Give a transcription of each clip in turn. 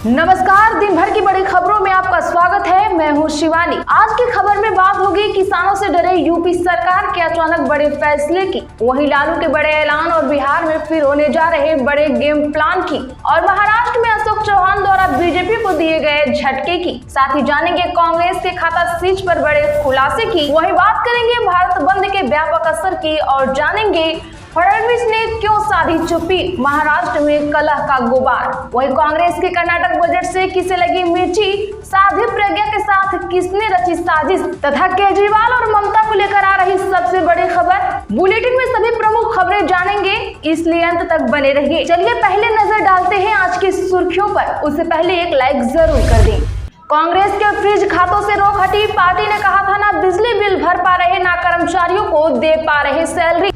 नमस्कार, दिन भर की बड़ी खबरों में आपका स्वागत है। मैं हूं शिवानी। आज की खबर में बात होगी किसानों से डरे यूपी सरकार के अचानक बड़े फैसले की, वहीं लालू के बड़े ऐलान और बिहार में फिर होने जा रहे बड़े गेम प्लान की, और महाराष्ट्र में अशोक चौहान द्वारा बीजेपी को दिए गए झटके की। साथ ही जानेंगे कांग्रेस के खाता सीच पर बड़े खुलासे की। वहीं बात करेंगे भारत बंद के व्यापक असर की और जानेंगे फडणवीस ने क्यों साधी चुप्पी, महाराष्ट्र में कलह का गुबार। वहीं कांग्रेस के कर्नाटक बजट से किसे लगी मिर्ची, साध्वी प्रज्ञा के साथ किसने रची साजिश, तथा केजरीवाल और ममता को लेकर आ रही सबसे बड़ी खबर। बुलेटिन में सभी प्रमुख खबरें जानेंगे, इसलिए अंत तक बने रहिए। चलिए पहले नजर डालते हैं आज की सुर्खियों पर। उससे पहले एक लाइक जरूर कर दें। कांग्रेस के फ्रिज खातों से रोक हटी, पार्टी ने कहा था ना बिजली बिल भर पा रहे, ना कर्मचारियों को दे पा रहे सैलरी।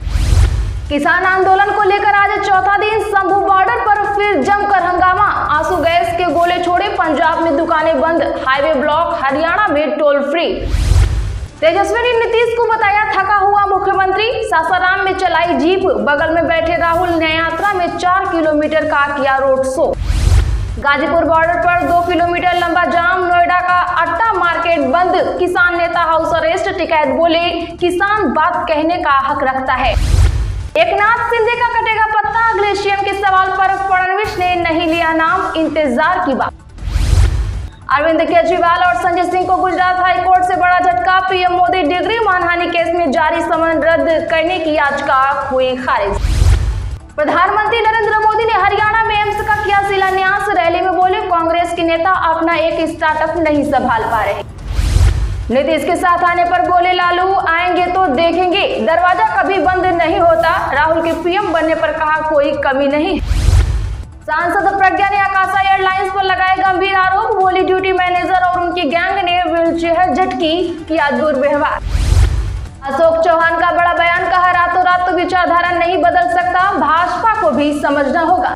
किसान आंदोलन को लेकर आज चौथा दिन शंभू बॉर्डर पर फिर जमकर हंगामा, आंसू गैस के गोले छोड़े, पंजाब में दुकानें बंद, हाईवे ब्लॉक, हरियाणा में टोल फ्री। तेजस्वी ने नीतीश को बताया थका हुआ मुख्यमंत्री, सासाराम में चलाई जीप, बगल में बैठे राहुल, न्याय यात्रा में 4 किलोमीटर का किया रोड शो। गाजीपुर बॉर्डर पर 2 किलोमीटर लंबा जाम, नोएडा का अट्टा मार्केट बंद, किसान नेता हाउस अरेस्ट, टिकैत बोले किसान बात कहने का हक रखता है। एकनाथ शिंदे का कटेगा पत्ता, अगले सीएम के सवाल पर फडणवीस ने नहीं लिया नाम, इंतजार की बात। अरविंद केजरीवाल और संजय सिंह को गुजरात हाईकोर्ट से बड़ा झटका, पीएम मोदी डिग्री मानहानि केस में जारी समन रद्द करने की याचिका हुई खारिज। प्रधानमंत्री नरेंद्र मोदी ने हरियाणा में एम्स का किया शिलान्यास, रैली में बोले कांग्रेस के नेता अपना एक स्टार्टअप नहीं संभाल पा रहे। नीतीश के साथ आने पर बोले लालू आएंगे तो देखेंगे, दरवाजा कभी बंद नहीं होता, राहुल के पीएम बनने पर कहा कोई कमी नहीं। सांसद प्रज्ञा ने आकाशा एयरलाइंस पर लगाए गंभीर आरोप, बोली ड्यूटी मैनेजर और उनकी गैंग ने व्हीलचेयर झटकी, किया दुर्व्यवहार। अशोक चौहान का बड़ा बयान, कहा रातों रात तो विचारधारा नहीं बदल सकता, भाजपा को भी समझना होगा।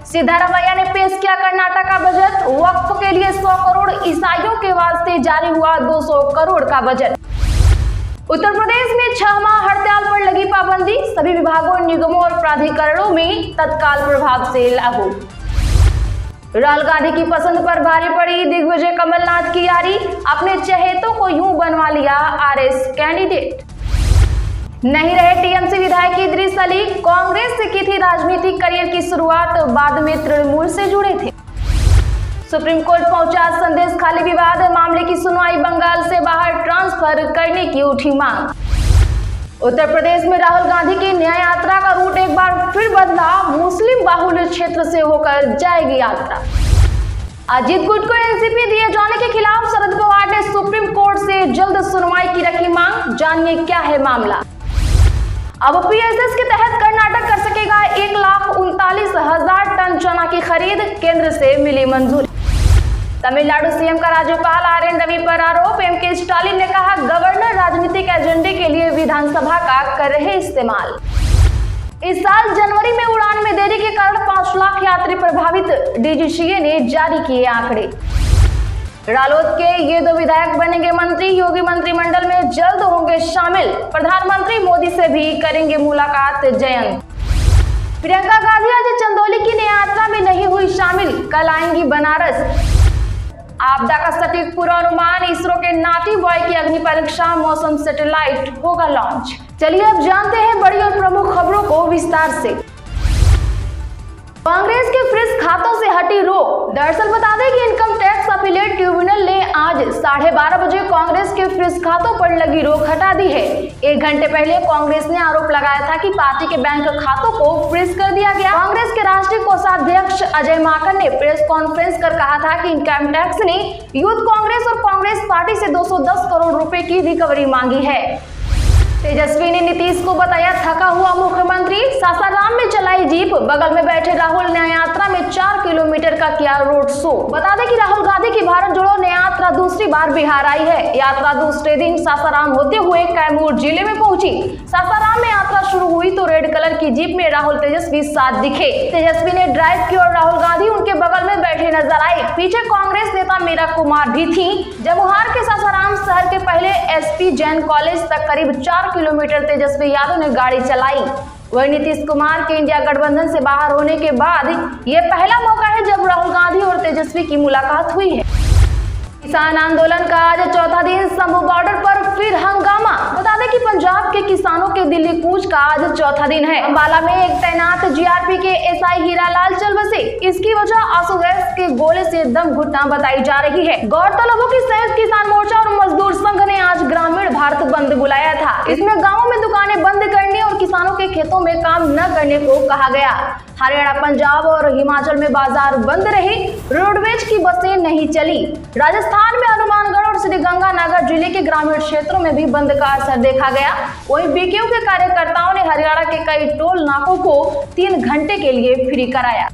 सिद्धारमैया ने पेश किया कर्नाटक का बजट, वक्फ के लिए 100 करोड़, ईसाइयों के वास्ते जारी हुआ 200 करोड़ का बजट। उत्तर प्रदेश में 6 माह हड़ताल पर लगी पाबंदी, सभी विभागों, निगमों और प्राधिकरणों में तत्काल प्रभाव से लागू। राहुल गांधी की पसंद पर भारी पड़ी दिग्विजय कमलनाथ की यारी, अपने चहेतों को यूं बनवा लिया आरएस कैंडिडेट। नहीं रहे टीएमसी विधायक इदरीस अली, कांग्रेस से की थी राजनीतिक करियर की शुरुआत, बाद में तृणमूल से जुड़े थे। सुप्रीम कोर्ट पहुंचा संदेश खाली विवाद, मामले की सुनवाई बंगाल से बाहर ट्रांसफर करने की उठी मांग। उत्तर प्रदेश में राहुल गांधी की न्याय यात्रा का रूट एक बार फिर बदला, मुस्लिम बाहुल्य क्षेत्र से होकर जाएगी यात्रा। अजीत गुट को एनसीपी दिए जाने के खिलाफ शरद पवार ने सुप्रीम कोर्ट से जल्द सुनवाई की रखी मांग, जानिए क्या है मामला। अब पीएसएस के तहत कर्नाटक कर सकेगा 1,39,000 टन चना की खरीद, केंद्र से मिली मंजूरी। तमिलनाडु सीएम का राज्यपाल आरएन रवि पर आरोप, एमके स्टालिन ने कहा गवर्नर राजनीतिक एजेंडे के लिए विधानसभा का कर रहे इस्तेमाल। इस साल जनवरी में उड़ान में देरी के कारण 5 लाख यात्री प्रभावित, डीजीसीए ने जारी किए आंकड़े। रालोद के ये 2 विधायक बनेंगे मंत्री, योगी मंत्रिमंडल में जल्द होंगे शामिल, प्रधानमंत्री मोदी से भी करेंगे मुलाकात जयंत। प्रियंका गांधी आज चंदौली की न्याय यात्रा में नहीं हुई शामिल, कल आएंगी बनारस। आपदा का सटीक पूर्वानुमान, इसरो के नाटी बॉय की अग्नि परीक्षा, मौसम सैटेलाइट होगा लॉन्च। चलिए अब जानते हैं बड़ी और प्रमुख खबरों को विस्तार से। कांग्रेस के फ्रिज खातों से हटी रोक। दरअसल बता दें कि इनकम टैक्स अपीलेट ट्रिब्यूनल ने आज 12:30 बजे कांग्रेस के फ्रिज खातों पर लगी रोक हटा दी है। 1 घंटे पहले कांग्रेस ने आरोप लगाया था कि पार्टी के बैंक खातों को फ्रीज कर दिया गया। कांग्रेस के राष्ट्रीय कोषाध्यक्ष अजय माकन ने प्रेस कॉन्फ्रेंस कर कहा था कि इनकम टैक्स ने यूथ कांग्रेस और कांग्रेस पार्टी से 210 करोड़ रुपए की रिकवरी मांगी है। तेजस्वी ने नीतीश को बताया थका हुआ मुख्यमंत्री, सासाराम में चलाई जीप, बगल में बैठे राहुल, न्याय यात्रा में 4 किलोमीटर का किया रोड शो। बता दें कि राहुल गांधी की भारत जोड़ो न्याय यात्रा दूसरी बार बिहार आई है। यात्रा दूसरे दिन सासाराम होते हुए कैमूर जिले में पहुंची। सासाराम में यात्रा शुरू हुई तो रेड कलर की जीप में राहुल तेजस्वी साथ दिखे। तेजस्वी ने ड्राइव की और राहुल गांधी उनके बगल में बैठे नजर आए। पीछे कांग्रेस नेता मीरा कुमार भी थी। जमुहार के सासाराम शहर के पहले एसपी जैन कॉलेज तक करीब 4 किलोमीटर तेजस्वी यादव ने गाड़ी चलाई। वही नीतीश कुमार के इंडिया गठबंधन से बाहर होने के बाद ये पहला मौका है जब राहुल गांधी और तेजस्वी की मुलाकात हुई है। किसान आंदोलन का आज चौथा दिन, शंभू बॉर्डर पर फिर हंगामा। बता दें कि पंजाब के किसानों के दिल्ली कूच का आज चौथा दिन है। अंबाला में एक तैनात जीआरपी के एसआई हीरालाल चल बसे। इसकी वजह आंसू गैस के गोले से दम घुटना बताई जा रही है। गौरतलब हो कि संयुक्त किसान मोर्चा और मजदूर संघ ने आज ग्रामीण भारत बंद बुलाया था। इसमें गाँवों में दुकानें बंद करने और किसानों के खेतों में काम न करने को कहा गया। हरियाणा, पंजाब और हिमाचल में बाजार बंद रहे, रोडवेज की बसें नहीं चली। राजस्थान में हनुमानगढ़ और श्रीगंगानगर जिले के ग्रामीण क्षेत्रों में भी बंद का असर देखा गया। वहीं बीकेयू के कार्यकर्ताओं ने हरियाणा के कई टोल नाकों को 3 घंटे के लिए फ्री कराया।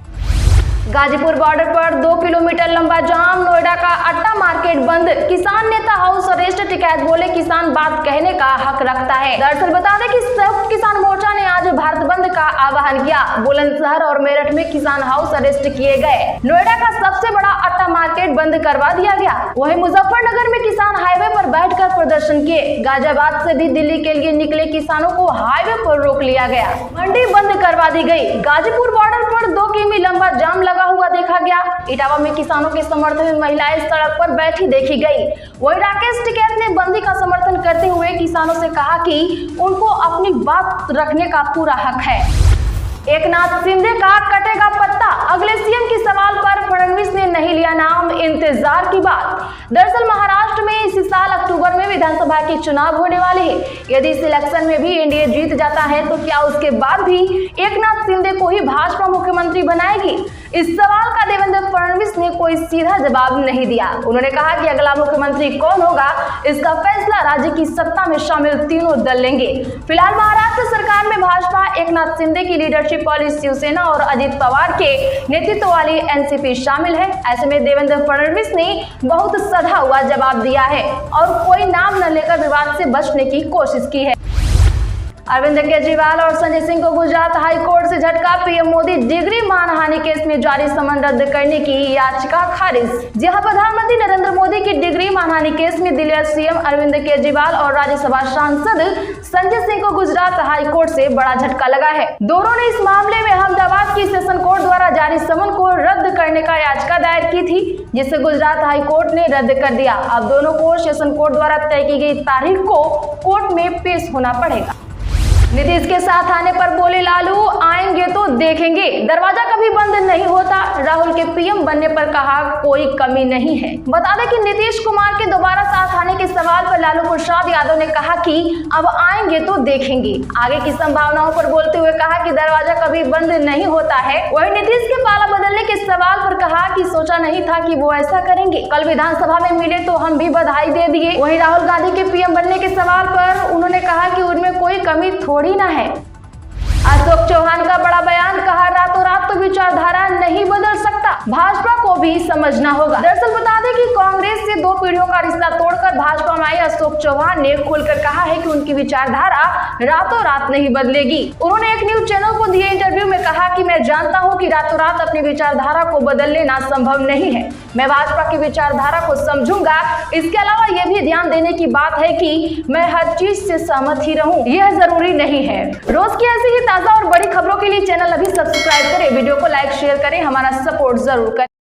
गाजीपुर बॉर्डर पर 2 किलोमीटर लंबा जाम, नोएडा का अट्टा मार्केट बंद। किसान नेता हाउस अरेस्ट, टिकैत बोले किसान बात कहने का हक रखता है। दरअसल बता दें कि संयुक्त किसान मोर्चा ने आज भारत बंद का आह्वान किया। बुलंदशहर और मेरठ में किसान हाउस अरेस्ट किए गए। नोएडा का सबसे बड़ा अट्टा मार्केट बंद करवा दिया गया। वहीं मुजफ्फरनगर में किसान हाईवे पर बैठकर प्रदर्शन किए। गाजियाबाद से भी दिल्ली के लिए निकले किसानों को हाईवे पर रोक लिया गया। मंडी बंद करवा दी गई। गाजीपुर बॉर्डर पर 2 किमी लंबा जाम लगा हुआ देखा गया। इटावा में किसानों के समर्थन में महिलाएं सड़क पर बैठी देखी गई। वहीं राकेश टिकैत ने बंदी का समर्थन करते हुए किसानों से कहा कि उनको अपनी बात रखने का पूरा हक है। एकनाथ शिंदे का कटेगा पत्ता, अगले सीएम के सवाल पर फडणवीस ने नहीं लिया नाम, इंतजार की बात। दरअसल महाराष्ट्र में इसी साल अक्टूबर में विधानसभा के चुनाव होने वाले हैं। यदि इस इलेक्शन में भी एनडीए जीत जाता है तो क्या उसके बाद भी एकनाथ शिंदे को ही भाजपा मुख्यमंत्री बनाएगी? इस सवाल का देवेंद्र फडणवीस ने कोई सीधा जवाब नहीं दिया। उन्होंने कहा कि अगला मुख्यमंत्री कौन होगा इसका फैसला राज्य की सत्ता में शामिल तीनों दल लेंगे। फिलहाल महाराष्ट्र सरकार में भाजपा, एकनाथ शिंदे की लीडरशिप वाली शिवसेना और अजित पवार के नेतृत्व वाली एनसीपी शामिल है। ऐसे में देवेंद्र फडणवीस ने बहुत सधा हुआ जवाब दिया है और कोई नाम न लेकर विवाद से बचने की कोशिश की है। अरविंद केजरीवाल और संजय सिंह को गुजरात हाई कोर्ट से झटका। पीएम मोदी डिग्री मानहानि केस में जारी समन रद्द करने की याचिका खारिज। जहां प्रधानमंत्री नरेंद्र मोदी की डिग्री मानहानि केस में दिल्ली सीएम अरविंद केजरीवाल और राज्यसभा सांसद संजय सिंह को गुजरात हाई कोर्ट से बड़ा झटका लगा है। दोनों ने इस मामले में अहमदाबाद की सेशन कोर्ट द्वारा जारी समन को रद्द करने का याचिका दायर की थी, जिसे गुजरात हाई कोर्ट ने रद्द कर दिया। अब दोनों को सेशन कोर्ट द्वारा तय की गई तारीख को कोर्ट में पेश होना पड़ेगा। नीतीश के साथ आने पर बोले लालू, आएंगे तो देखेंगे, दरवाजा कभी बंद नहीं होता। राहुल के पीएम बनने पर कहा कोई कमी नहीं है। बता दें कि नीतीश कुमार के दोबारा साथ आने के सवाल पर लालू प्रसाद यादव ने कहा कि अब आएंगे तो देखेंगे। आगे की संभावनाओं पर बोलते हुए कहा कि दरवाजा कभी बंद नहीं होता है। वहीं नीतीश के पाला बदलने के सवाल पर कहा कि सोचा नहीं था कि वो ऐसा करेंगे। कल विधानसभा में मिले तो हम भी बधाई दे दिए। वहीं राहुल गांधी के पीएम बनने के सवाल पर उन्होंने कहा कि उनमें कोई कमी थोड़ी ना है। अशोक चौहान का बड़ा बयान, कहा रातों रात तो विचारधारा नहीं बदल सकता, भाजपा को भी समझना होगा। दरअसल बता दें कि कांग्रेस से 2 पीढ़ियों का रिश्ता तोड़कर भाजपा में आए अशोक चौहान ने खुलकर कहा है कि उनकी विचारधारा रातों रात नहीं बदलेगी। उन्होंने एक न्यूज चैनल को दिए इंटरव्यू में कहा कि मैं जानता हूं कि रातों रात अपनी विचारधारा को बदल लेना संभव नहीं है। मैं भाजपा की विचारधारा को समझूंगा। इसके अलावा यह भी ध्यान देने की बात है कि मैं हर चीज से सहमत ही रहूं, यह जरूरी नहीं है। रोज की ऐसी ही ताजा और बड़ी खबरों के लिए चैनल अभी सब्सक्राइब करें, वीडियो को लाइक शेयर करें, हमारा सपोर्ट जरूर करें।